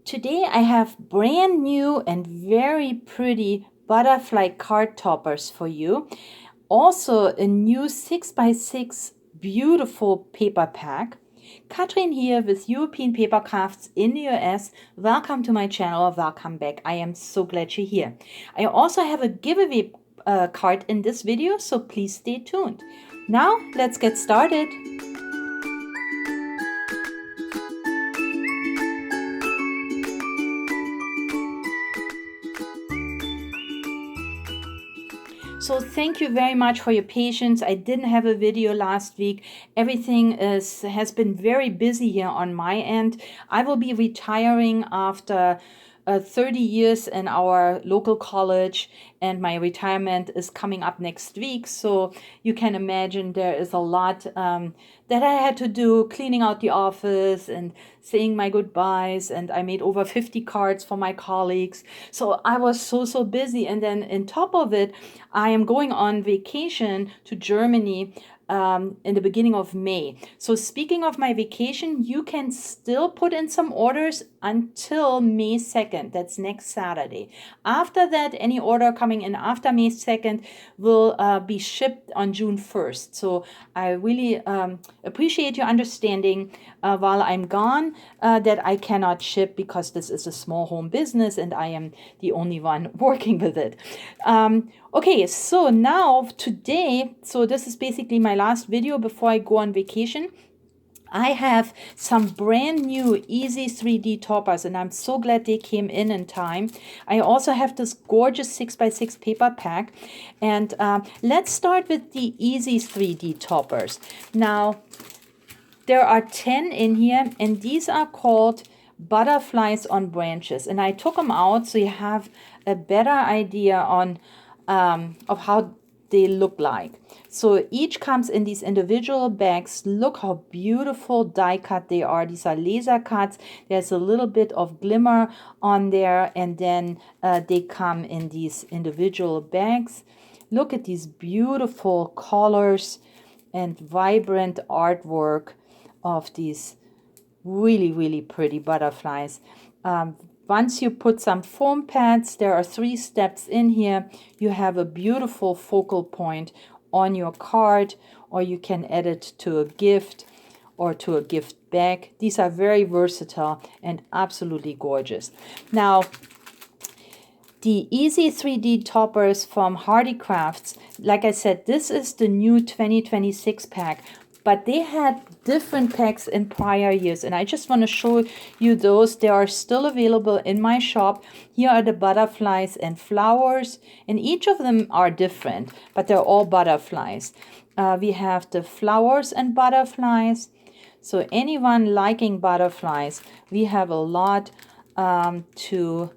Today I have brand new and very pretty butterfly card toppers for you. Also a new 6x6 beautiful paper pack. Katrin here with European Paper Crafts in the US. Welcome to my channel. Welcome back. I am so glad you're here. I also have a giveaway card in this video, so please stay tuned. Now let's get started. So thank you very much for your patience. I didn't have a video last week. Everything has been very busy here on my end. I will be retiring after 30 years in our local college, and my retirement is coming up next week. So you can imagine there is a lot that I had to do, cleaning out the office and saying my goodbyes. And I made over 50 cards for my colleagues. So I was so busy. And then on top of it, I am going on vacation to Germany in the beginning of May. So speaking of my vacation, you can still put in some orders until May 2nd. That's next Saturday. After that, any order coming in after May 2nd will be shipped on June 1st. So I really appreciate your understanding while I'm gone that I cannot ship because this is a small home business and I am the only one working with it. Okay, so now today, so this is basically my last video before I go on vacation. I have some brand new easy 3D toppers and I'm so glad they came in time. I also have this gorgeous 6x6 paper pack, and let's start with the easy 3D toppers. Now, there are 10 in here, and these are called butterflies on branches, and I took them out so you have a better idea on of how they look like. So each comes in these individual bags. Look how beautiful die cut they are. These are laser cuts. There's a little bit of glimmer on there, and then they come in these individual bags. Look at these beautiful colors and vibrant artwork of these really pretty butterflies. Once you put some foam pads, there are 3 steps in here. You have a beautiful focal point on your card, or you can add it to a gift or to a gift bag. These are very versatile and absolutely gorgeous. Now, the Easy 3D Toppers from Hardy Crafts, like I said, this is the new 2026 pack. But they had different packs in prior years, and I just want to show you those. They are still available in my shop. Here are the butterflies and flowers, and each of them are different, but they're all butterflies. We have the flowers and butterflies. So anyone liking butterflies, we have a lot to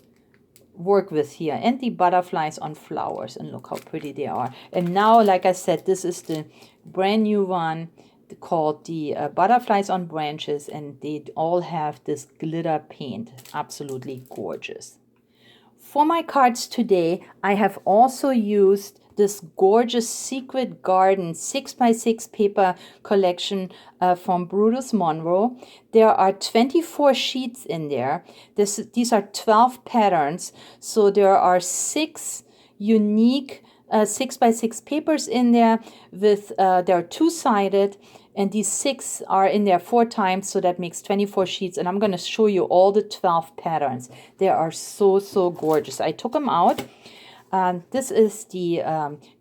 work with here, and the butterflies on flowers, and look how pretty they are. And now, like I said, this is the brand new one called the butterflies on branches, and they all have this glitter paint. Absolutely gorgeous. For my cards today, I have also used this gorgeous Secret Garden 6x6 paper collection from Brutus Monroe. There are 24 sheets in there. These are 12 patterns. So there are 6 unique 6x6 papers in there with they're 2-sided, and these 6 are in there 4 times, so that makes 24 sheets, and I'm going to show you all the 12 patterns. They are so gorgeous. I took them out. This is the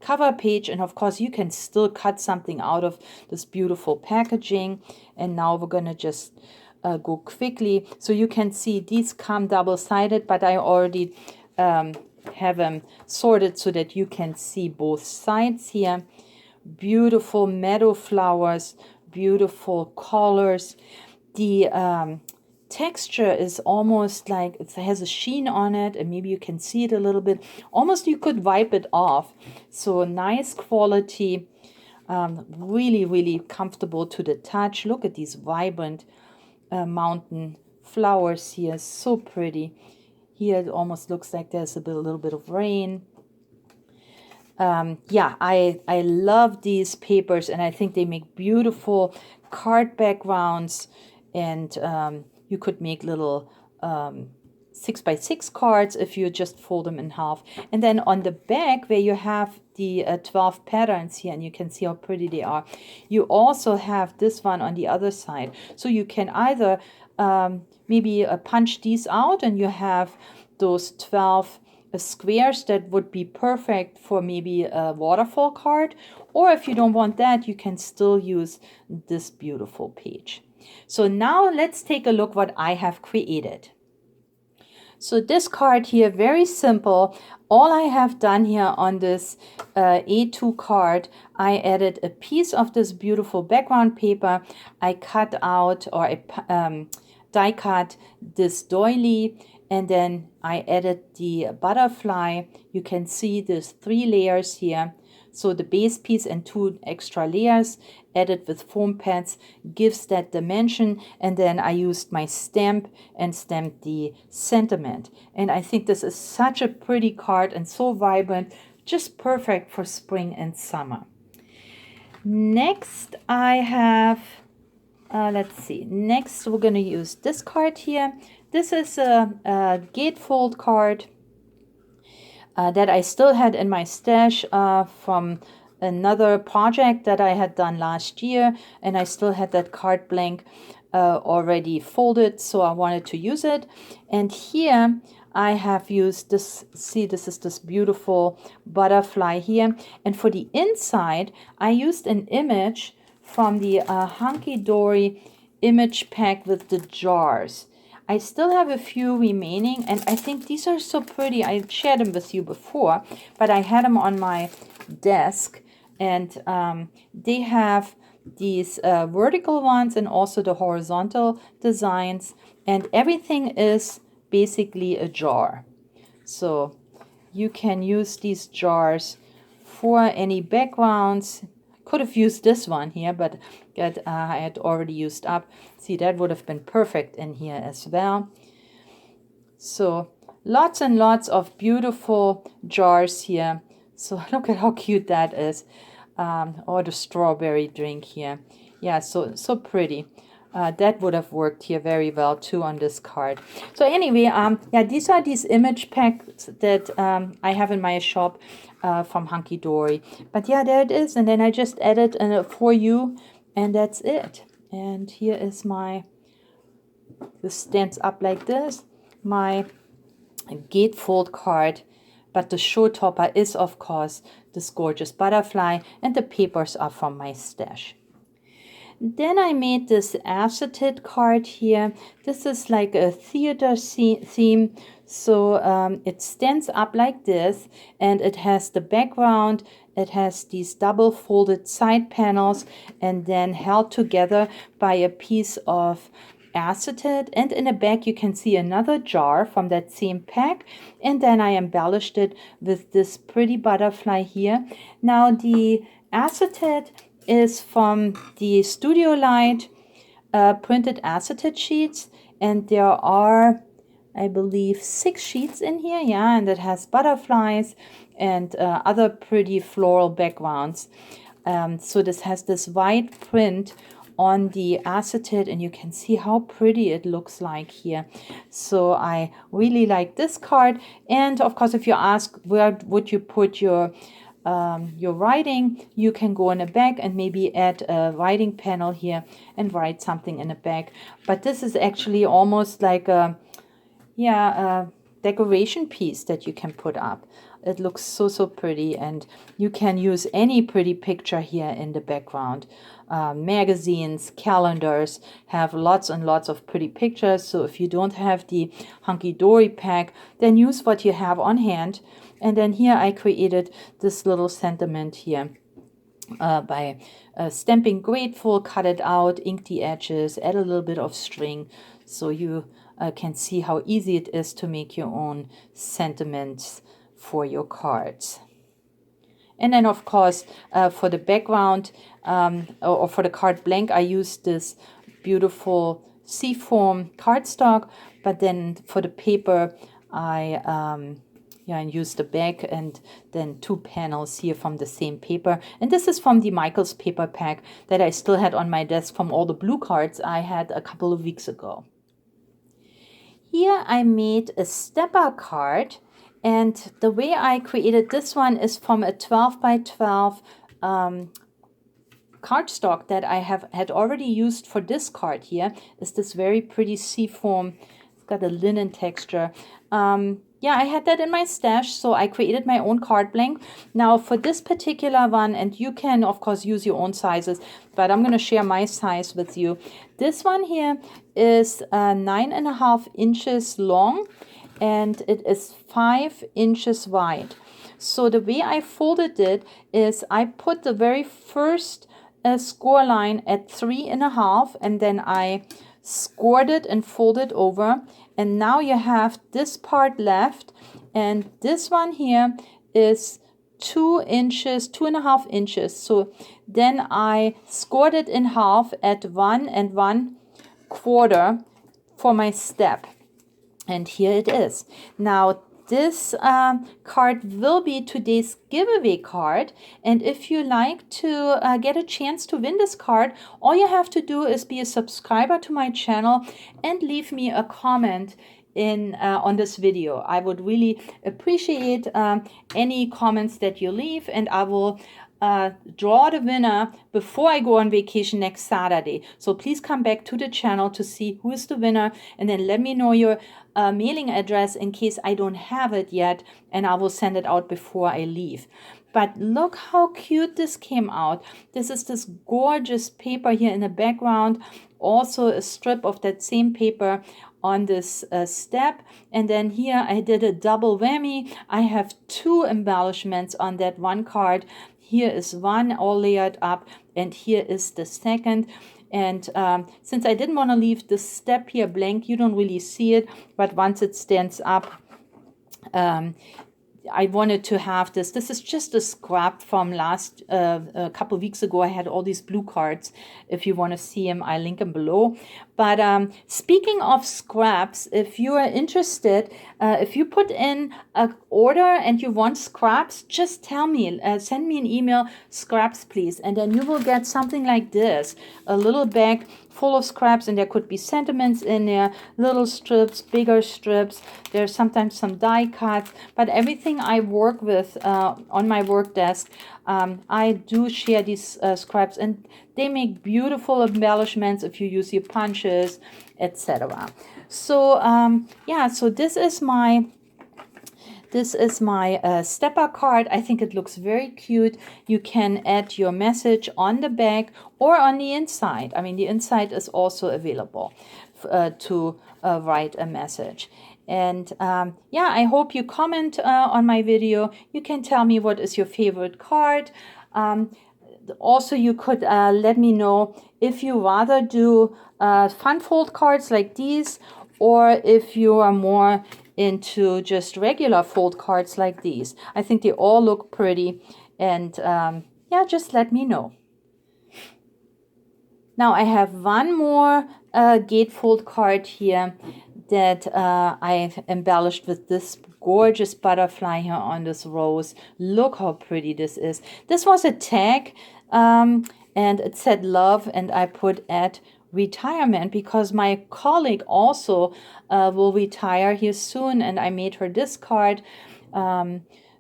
cover page, and of course you can still cut something out of this beautiful packaging. And now we're going to just go quickly. So you can see these come double-sided, but I already have them sorted so that you can see both sides here. Beautiful meadow flowers, beautiful colors. The texture is almost like it has a sheen on it, and maybe you can see it a little bit. Almost you could wipe it off. So nice quality, really comfortable to the touch. Look at these vibrant mountain flowers here, so pretty. Here it almost looks like there's a little bit of rain. Yeah, I love these papers, and I think they make beautiful card backgrounds, and you could make little 6x6 cards if you just fold them in half. And then on the back where you have the 12 patterns here, and you can see how pretty they are, you also have this one on the other side. So you can either maybe punch these out and you have those 12 squares that would be perfect for maybe a waterfall card. Or if you don't want that, you can still use this beautiful page. So now let's take a look what I have created. So this card here, very simple. All I have done here on this A2 card, I added a piece of this beautiful background paper. I cut out, or I die cut this doily, and then I added the butterfly. You can see there's 3 layers here. So the base piece and 2 extra layers added with foam pads gives that dimension. And then I used my stamp and stamped the sentiment. And I think this is such a pretty card and so vibrant, just perfect for spring and summer. Next I have, let's see, next we're going to use this card here. This is a gatefold card that I still had in my stash from another project that I had done last year, and I still had that card blank already folded, so I wanted to use it. And here I have used this, see, this is this beautiful butterfly here, and for the inside I used an image from the Hunky Dory image pack with the jars. I still have a few remaining, and I think these are so pretty. I shared them with you before, but I had them on my desk, and they have these vertical ones and also the horizontal designs, and everything is basically a jar. So you can use these jars for any backgrounds. Could have used this one here, but that I had already used up. See, that would have been perfect in here as well. So lots and lots of beautiful jars here. So look at how cute that is. Or the strawberry drink here. Yeah, so pretty. That would have worked here very well too on this card. So anyway, yeah, these are these image packs that I have in my shop from Hunky Dory. But yeah, there it is. And then I just added for you, and that's it. And here is my, this stands up like this, my gatefold card. But the showtopper is, of course, this gorgeous butterfly, and the papers are from my stash. Then I made this acetate card here. This is like a theater theme. So it stands up like this, and it has the background. It has these double folded side panels, and then held together by a piece of acetate. And in the back you can see another jar from that same pack, and then I embellished it with this pretty butterfly here. Now the acetate is from the Studio Light printed acetate sheets, and there are, I believe, 6 sheets in here. Yeah, and it has butterflies and other pretty floral backgrounds. So this has this white print on the acetate, and you can see how pretty it looks like here. So I really like this card. And of course, if you ask where would you put your writing, you can go in the back and maybe add a writing panel here and write something in the back. But this is actually almost like a decoration piece that you can put up. It looks so pretty, and you can use any pretty picture here in the background. Magazines, calendars have lots and lots of pretty pictures. So if you don't have the Hunky Dory pack, then use what you have on hand. And then here I created this little sentiment here by stamping grateful, cut it out, ink the edges, add a little bit of string, so you can see how easy it is to make your own sentiments for your cards. And then of course for the background or for the card blank, I used this beautiful seafoam cardstock, but then for the paper I and use the back and then 2 panels here from the same paper. And this is from the Michaels paper pack that I still had on my desk from all the blue cards I had a couple of weeks ago. Here I made a stepper card, and the way I created this one is from a 12 by 12 cardstock that I had already used for this card. Here is this very pretty seafoam. It's got a linen texture. Yeah, I had that in my stash, so I created my own card blank. Now for this particular one, and you can of course use your own sizes, but I'm going to share my size with you. This one here is 9.5 inches long, and it is 5 inches wide. So the way I folded it is I put the very first score line at 3.5, and then I scored it and folded over, and now you have this part left, and this one here is 2 inches, 2.5 inches. So then I scored it in half at 1 1/4 for my step, and here it is. Now this card will be today's giveaway card, and if you like to get a chance to win this card, all you have to do is be a subscriber to my channel and leave me a comment on this video. I would really appreciate any comments that you leave, and I will draw the winner before I go on vacation next Saturday. So please come back to the channel to see who is the winner, and then let me know your mailing address in case I don't have it yet, and I will send it out before I leave. But look how cute this came out. This is this gorgeous paper here in the background, also a strip of that same paper on this step, and then here I did a double whammy. I have 2 embellishments on that one card. Here is one all layered up, and here is the second. And since I didn't want to leave the step here blank, you don't really see it, but once it stands up, I wanted to have this. This is just a scrap from a couple weeks ago. I had all these blue cards. If you want to see them, I link them below. But speaking of scraps, if you are interested, if you put in an order and you want scraps, just tell me. Send me an email, scraps please, and then you will get something like this, a little bag full of scraps, and there could be sentiments in there, little strips, bigger strips. There's sometimes some die cuts, but everything I work with on my work desk, I do share these scraps, and they make beautiful embellishments if you use your punches, etc. So yeah, so this is my stepper card. I think it looks very cute. You can add your message on the back or on the inside. I mean, the inside is also available to write a message. And yeah, I hope you comment on my video. You can tell me what is your favorite card. Also, you could let me know if you rather do fun fold cards like these, or if you are more into just regular fold cards like these. I think they all look pretty, and yeah, just let me know. Now I have one more gatefold card here that I've embellished with this gorgeous butterfly here on this rose. Look how pretty this is. This was a tag, and it said love, and I put at retirement because my colleague also will retire here soon, and I made her this card.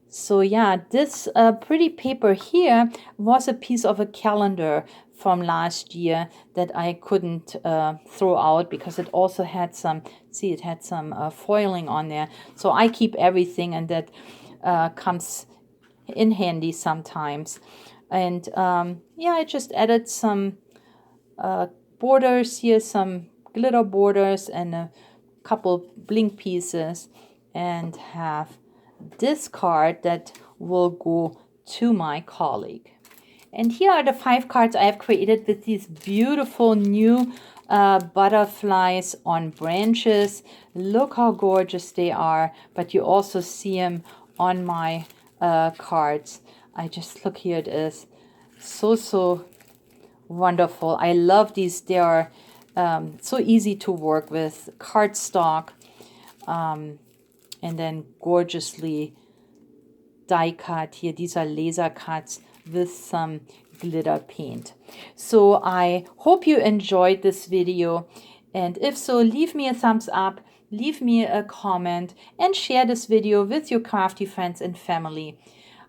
So yeah, this pretty paper here was a piece of a calendar from last year that I couldn't throw out because it also had some, see, it had some foiling on there. So I keep everything, and that comes in handy sometimes. And yeah, I just added some borders here, some glitter borders and a couple bling pieces, and have this card that will go to my colleague. And here are the 5 cards I have created with these beautiful new butterflies on branches. Look how gorgeous they are, but you also see them on my cards. I just look, here it is. So wonderful. I love these. They are so easy to work with. Cardstock, and then gorgeously die cut here. These are laser cuts with some glitter paint. So I hope you enjoyed this video, and if so, leave me a thumbs up leave me a comment, and share this video with your crafty friends and family.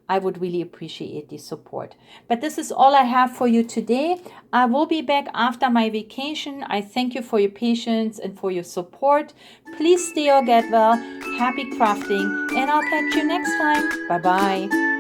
I would really appreciate the support. But this is all I have for you today. I will be back after my vacation. I thank you for your patience and for your support. Please stay or get well. Happy crafting, and I'll catch you next time. Bye-bye.